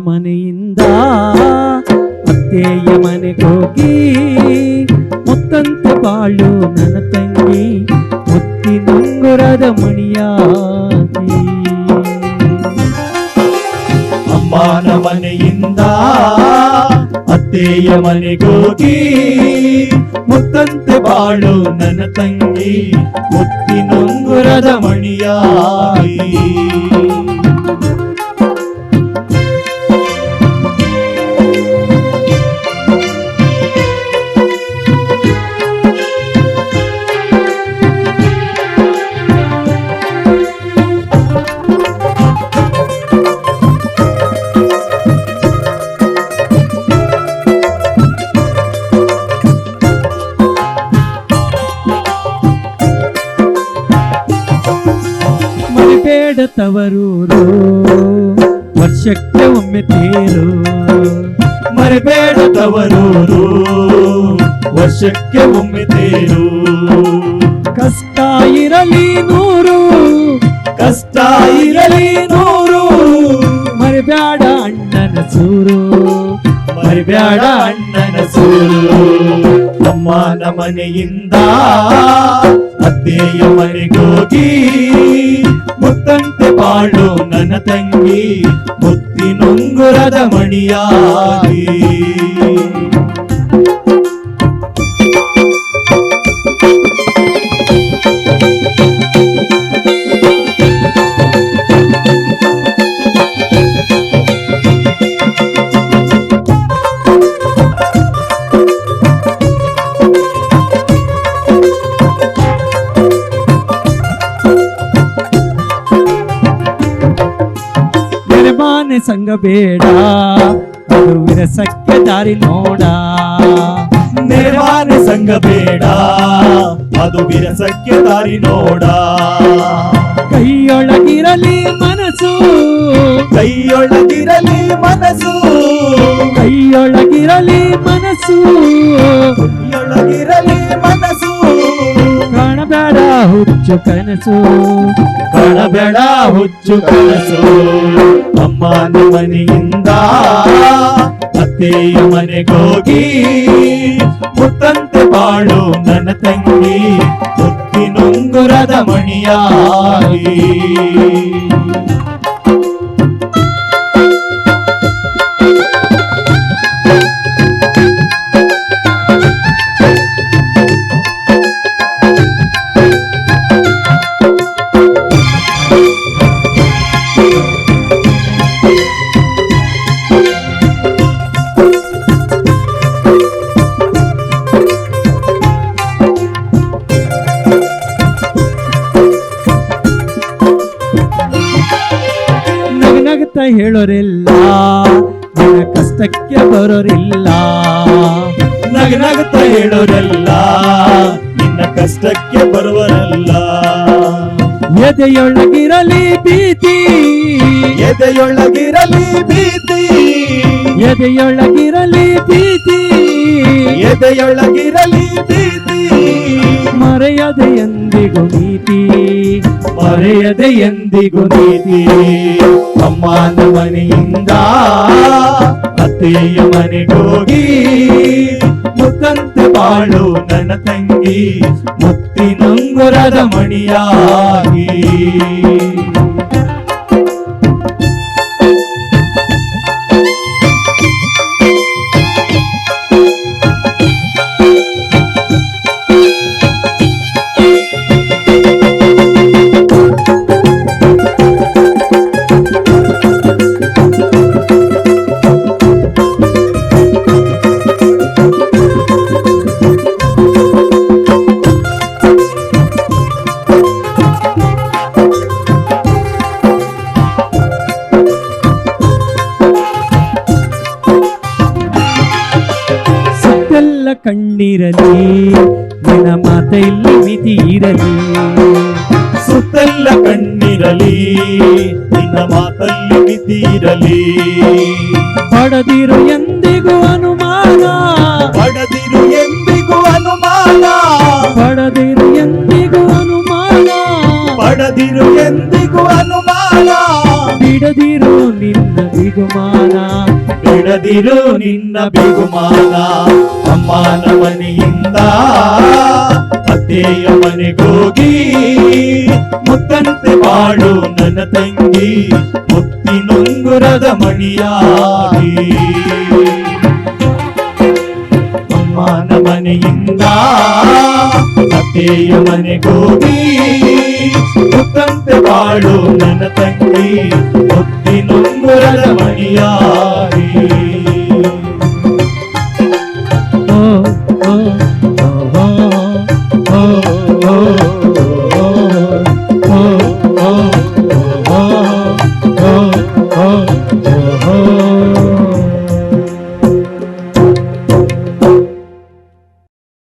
ಮನೆಯಿಂದ ಅತ್ತೆಯ ಮನೆಗೋಗಿ ಮುತ್ತಂತೆ ಬಾಳು ನನ್ನ ತಂಗಿ ಮುತ್ತಿನುಂಗುರದ ಮಣಿಯಾಗಿ. ಅಮ್ಮನ ಮನೆಯಿಂದ ಅತ್ತೆಯ ಮನೆಗೋಗಿ ಮುತ್ತಂತೆ ಬಾಳು ನನ್ನ ತಂಗಿ ಮುತ್ತಿನುಂಗುರದ ಮಣಿಯಾಗಿ. ಮರಿಬೇಡ ತವರೂರು ವರ್ಷಕ್ಕೆ ಒಮ್ಮೆ ತೇರು. ಮರಿಬೇಡ ತವರೂರು ವರ್ಷಕ್ಕೆ ಒಮ್ಮೆ ತೇರು. ಕಷ್ಟ ಇರಲಿ ನೂರು ಕಷ್ಟ ಇರಲಿ ನೂರು ಮರಿಬೇಡ ಅಣ್ಣನ ಸೂರು. ಮರಿಬೇಡ ಅಣ್ಣನ ಸೂರು. ಅಮ್ಮನ ಮನೆಯಿಂದ ಅತ್ತೆಯ ಮನೆಗೋಗಿ ಮುತ್ತಂತೆ ಬಾಳು ನನ್ನ ತಂಗಿ ಮುತ್ತಿನುಂಗುರದ ಮಣಿಯಾಗಿ. ನೆರೆಮಾನೆ ಸಂಗ ಬೇಡ ಅದು ವಿರಸಕ್ಕೆ ದಾರಿ ನೋಡ. ನೆರೆಮಾನೆ ಸಂಗ ಬೇಡ ಅದು ವಿರಸಕ್ಕೆ ದಾರಿ ನೋಡ. ಕೈಯೊಳಗಿರಲಿ ಮನಸ್ಸು ಕೈಯೊಳಗಿರಲಿ ಮನಸ್ಸು ಕೈಯೊಳಗಿರಲಿ ಮನಸ್ಸು ಕೈಯೊಳಗಿರಲಿ ಮನಸ್ಸು. ಕಾಣಬೇಡ ಹುಚ್ಚು ಕನಸು ಕಾಣಬೇಡ ಹುಚ್ಚು ಕನಸು. ಅಮ್ಮನ ಮನೆಯಿಂದ ಅತ್ತೆಯ ಮನೆಗೋಗಿ ಮುತ್ತಂತೆ ಬಾಳು ನನ್ನ ತಂಗಿ ಮುತ್ತಿನುಂಗುರದ ಮಣಿಯಾಗಿ. ನಗನಗತ ಹೇಳೋರಿಲ್ಲ ನಿನ್ನ ಕಷ್ಟಕ್ಕೆ ಬರೋರಿಲ್ಲ. ನಗನಗತ ಹೇಳೋರಲ್ಲ ನಿನ್ನ ಕಷ್ಟಕ್ಕೆ ಬರುವರಲ್ಲ. ಎದೆಯೊಳಗಿರಲಿ ಭೀತಿ ಎದೆಯೊಳಗಿರಲಿ ಭೀತಿ ಎದೆಯೊಳಗಿರಲಿ ಭೀತಿ ಎದೆಯೊಳಗಿರಲಿ ಭೀತಿ. ಮರೆಯದೆ ಎಂದಿಗೂ ನೀತಿ ಮರೆಯದೆ ಎಂದಿಗೂ ನೀತಿ. ಅಮ್ಮನ ಮನೆಯಿಂದ ಅತ್ತೆಯ ಮನೆಗೋಗಿ ಮುತ್ತಂತೆ ಬಾಳು ನನ್ನ ತಂಗಿ ಮುತ್ತಿನುಂಗುರದ ಮಣಿಯಾಗಿ. ಕಣ್ಣಿರಲಿ ನಿನ್ನ ಮಾತ ಇಲ್ಲಿ ಮಿತಿ ಇರಲಿ. ಸುತ್ತೆಲ್ಲ ಕಣ್ಣಿರಲಿ, ನಿನ್ನ ಮಾತಲ್ಲಿ ಮಿತಿ ಇರಲಿ. ಪಡೆದಿರು ಎಂದಿಗೂ ಅನುಮಾನ, ಪಡೆದಿರು ಎಂದಿಗೂ ಅನುಮಾನ, ಪಡೆದಿರು ಎಂದಿಗೂ ಅನುಮಾನ, ಪಡೆದಿರು ಎಂದಿಗೂ ಅನುಮಾನ. ಬಿಡದಿರು ನಿನ್ನ ಬಿಗುಮಾನ, ಬಿಡದಿರು ನಿನ್ನ ಬಿಗುಮಾನ. ಅಮ್ಮನ ಮನೆಯಿಂದ ಅತ್ತೆಯ ಮನೆಗೋಗಿ ಮುತ್ತಂತೆ ಬಾಳು ನನ್ನ ತಂಗಿ, ಮುತ್ತಿನುಂಗುರದ ಮಣಿಯಾಗಿ. ಅಮ್ಮನ ಮನೆಯಿಂದ ಅತ್ತೆಯ ಮನೆಗೋಗಿ ಮುತ್ತಂತೆ ಬಾಳು ನನ್ನ ತಂಗಿ, ಮುತ್ತಿನುಂಗುರದ ಮಣಿಯಾಗಿ.